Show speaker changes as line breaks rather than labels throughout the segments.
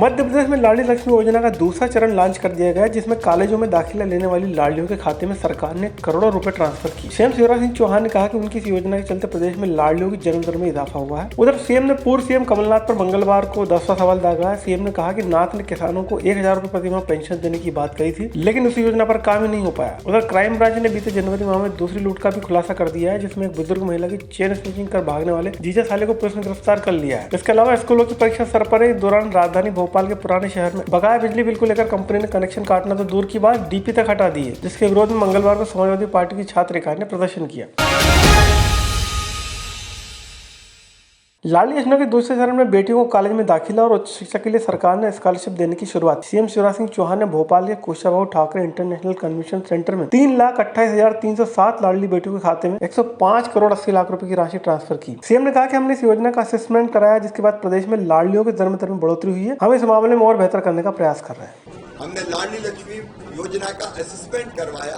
मध्य प्रदेश में लाडली लक्ष्मी योजना का दूसरा चरण लॉन्च कर दिया गया है, जिसमें कॉलेजों में दाखिला लेने वाली लाडलियों के खाते में सरकार ने करोड़ों रुपए ट्रांसफर किए। सीएम शिवराज सिंह चौहान ने कहा कि उनकी इस योजना के चलते प्रदेश में लाडलियों की जन्म दर में इजाफा हुआ है। उधर सीएम ने पूर्व सीएम कमलनाथ पर मंगलवार को 10वां सवाल दागा। सीएम ने कहा कि नाथ ने किसानों को 1000 रुपए प्रतिमाह पेंशन देने की बात कही थी, लेकिन उस योजना पर काम ही नहीं हो पाया। उधर क्राइम ब्रांच ने बीते जनवरी माह में दूसरी लूट का भी खुलासा कर दिया है, जिसमें एक बुजुर्ग महिला की चेन स्नैचिंग कर भागने वाले जीजा साले को पुलिस ने गिरफ्तार कर लिया है। इसके अलावा स्कूलों की परीक्षा सरपरे दौरान राजधानी भोपाल के पुराने शहर में बकाया बिजली बिल को लेकर कंपनी ने कनेक्शन काटना तो दूर की बात डीपी तक हटा दी है, जिसके विरोध में मंगलवार को समाजवादी पार्टी की छात्र इकाई ने प्रदर्शन किया। लाडली योजना के दूसरे चरण में बेटियों को कॉलेज में दाखिला और उच्च शिक्षा के लिए सरकार ने स्कॉलरशिप देने की शुरुआत। सीएम शिवराज सिंह चौहान ने भोपाल के Kushabhau Thackeray international convention centre में 3,28,307 लाडली बेटियों के खाते में 105 करोड़ 80 लाख रुपए की राशि ट्रांसफर की। सीएम ने कहा कि हमने इस योजना का असेसमेंट कराया, जिसके बाद प्रदेश में लाडलियों के जन्म दर में बढ़ोतरी हुई है। हम इस मामले में और बेहतर करने का प्रयास कर रहे हैं।
हमने लाडली लक्ष्मी योजना का असेसमेंट करवाया,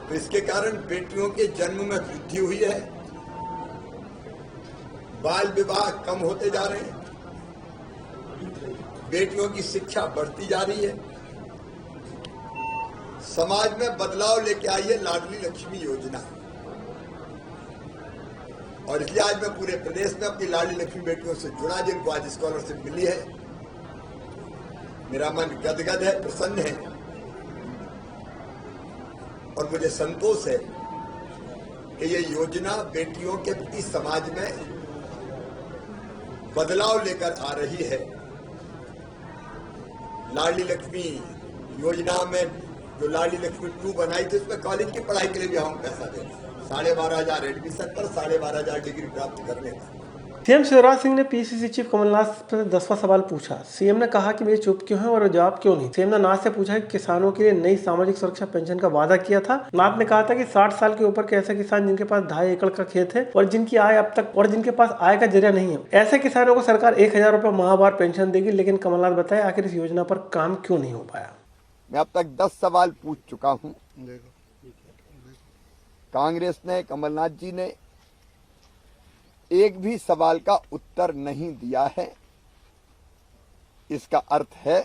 तो इसके कारण बेटियों के जन्म में वृद्धि हुई है, बाल विवाह कम होते जा रहे हैं, बेटियों की शिक्षा बढ़ती जा रही है, समाज में बदलाव लेके आई है लाडली लक्ष्मी योजना। और इसलिए आज मैं पूरे प्रदेश में अपनी लाडली लक्ष्मी बेटियों से जुड़ा, जिनको आज स्कॉलरशिप मिली है। मेरा मन गदगद है, प्रसन्न है और मुझे संतोष है कि ये योजना बेटियों के प्रति समाज में बदलाव लेकर आ रही है। लाडली लक्ष्मी योजना में जो लाडली लक्ष्मी 2 बनाई थी, उसमें कॉलेज की पढ़ाई के लिए भी हम पैसा देते, 12,500 एडमिशन पर, 12,500 डिग्री प्राप्त करने का।
सीएम शिवराज सिंह ने पीसीसी चीफ कमलनाथ से 10वां सवाल पूछा। सीएम ने कहा कि वे चुप क्यों हैं और जवाब क्यों नहीं। सीएम ने नाथ से पूछा कि किसानों के लिए नई सामाजिक सुरक्षा पेंशन का वादा किया था। नाथ ने कहा था कि 60 साल के ऊपर के ऐसे किसान जिनके पास 2.5 एकड़ का खेत है और जिनकी आय अब तक और जिनके पास आय का जरिया नहीं है, ऐसे किसानों को सरकार 1000 रुपए माहवार पेंशन देगी। लेकिन कमलनाथ बताए आखिर इस योजना पर काम क्यों नहीं हो पाया।
मैं अब तक 10 सवाल पूछ चुका हूं। कांग्रेस ने, कमलनाथ जी ने एक भी सवाल का उत्तर नहीं दिया है। इसका अर्थ है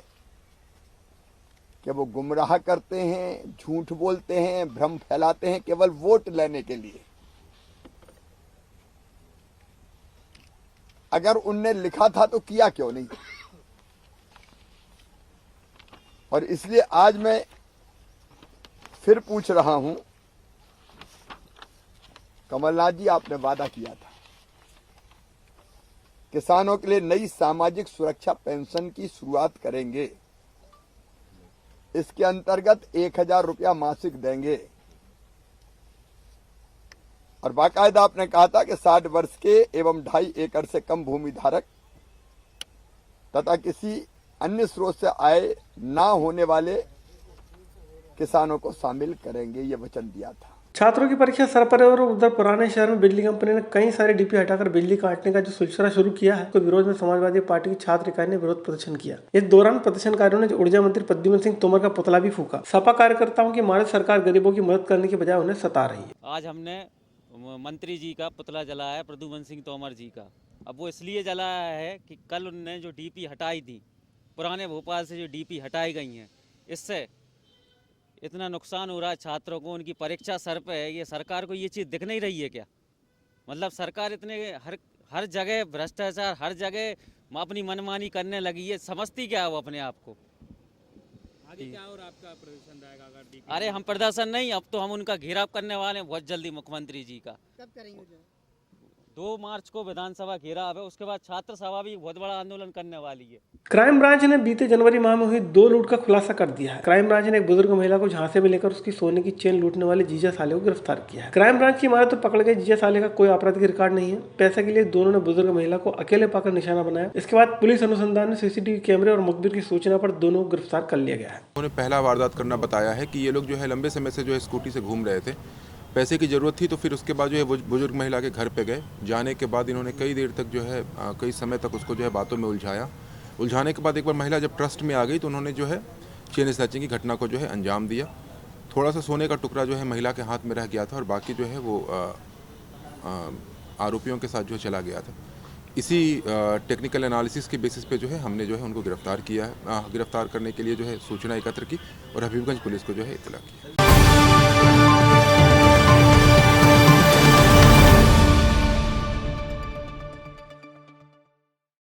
कि वो गुमराह करते हैं, झूठ बोलते हैं, भ्रम फैलाते हैं केवल वोट लेने के लिए। अगर उनने लिखा था तो किया क्यों नहीं? और इसलिए आज मैं फिर पूछ रहा हूं, कमलनाथ जी, आपने वादा किया था किसानों के लिए नई सामाजिक सुरक्षा पेंशन की शुरुआत करेंगे, इसके अंतर्गत 1000 रुपया मासिक देंगे और बाकायदा आपने कहा था कि 60 वर्ष के एवं 2.5 एकड़ से कम भूमि धारक तथा किसी अन्य स्रोत से आय ना होने वाले किसानों को शामिल करेंगे, ये वचन दिया था।
छात्रों की परीक्षा सरपरे और उधर पुराने शहर में बिजली कंपनी ने कई सारे डीपी हटाकर बिजली काटने का जो सिलसिला शुरू किया है, तो विरोध में समाजवादी पार्टी की छात्र इकाई ने विरोध प्रदर्शन किया। इस दौरान प्रदर्शनकारियों ने ऊर्जा मंत्री प्रद्युम्न सिंह तोमर का पुतला भी फूका। सपा कार्यकर्ताओं की मारे सरकार गरीबों की मदद करने की बजाय उन्हें सता रही है।
आज हमने मंत्री जी का पुतला जलाया है, प्रद्युम्न सिंह तोमर जी का। अब वो इसलिए जलाया है कि कल उनने जो डीपी हटाई थी, पुराने भोपाल से जो डीपी हटाई गई हैं, इससे इतना नुकसान हो रहा है छात्रों को, उनकी परीक्षा सर पे है। ये सरकार को ये चीज़ दिख नहीं रही है क्या? मतलब सरकार इतने हर जगह भ्रष्टाचार, हर जगह अपनी मनमानी करने लगी है, समझती क्या है वो अपने आप को?
आगे क्या और आपका प्रदर्शन रहेगा अगर डीपी?
अरे हम प्रदर्शन नहीं, अब तो हम उनका घेराव करने वाले हैं बहुत जल्दी, मुख्यमंत्री जी का।
कब करेंगे?
2 मार्च को विधानसभा घेराव है, उसके बाद छात्र सभा भी बहुत बड़ा आंदोलन करने वाली है।
क्राइम ब्रांच ने बीते जनवरी माह में हुई 2 लूट का खुलासा कर दिया है। क्राइम ब्रांच ने एक बुजुर्ग महिला को झांसे में लेकर उसकी सोने की चेन लूटने वाले जीजा साले को गिरफ्तार किया है। क्राइम ब्रांच की माने तो पकड़ गए जीजा साले का कोई आपराधिक रिकॉर्ड नहीं है। पैसे के लिए दोनों ने बुजुर्ग महिला को अकेले पाकर निशाना बनाया। इसके बाद पुलिस अनुसंधान ने सीसीटीवी कैमरे और मुखबिर की सूचना पर दोनों को गिरफ्तार कर लिया गया है।
उन्होंने पहला वारदात करना बताया है कि ये लोग जो है लंबे समय से जो है स्कूटी से घूम रहे थे, पैसे की ज़रूरत थी, तो फिर उसके बाद जो है बुजुर्ग महिला के घर पे गए। जाने के बाद इन्होंने कई देर तक जो है कई समय तक उसको जो है बातों में उलझाने के बाद एक बार महिला जब ट्रस्ट में आ गई तो उन्होंने जो है चेन स्नैचिंग की घटना को जो है अंजाम दिया। थोड़ा सा सोने का टुकड़ा जो है महिला के हाथ में रह गया था और बाकी जो है वो आरोपियों के साथ जो चला गया था। इसी टेक्निकल एनालिसिस के बेसिस पे जो है हमने जो है उनको गिरफ्तार किया है। गिरफ्तार करने के लिए जो है सूचना एकत्र की और हबीबगंज पुलिस को जो है इत्तला की।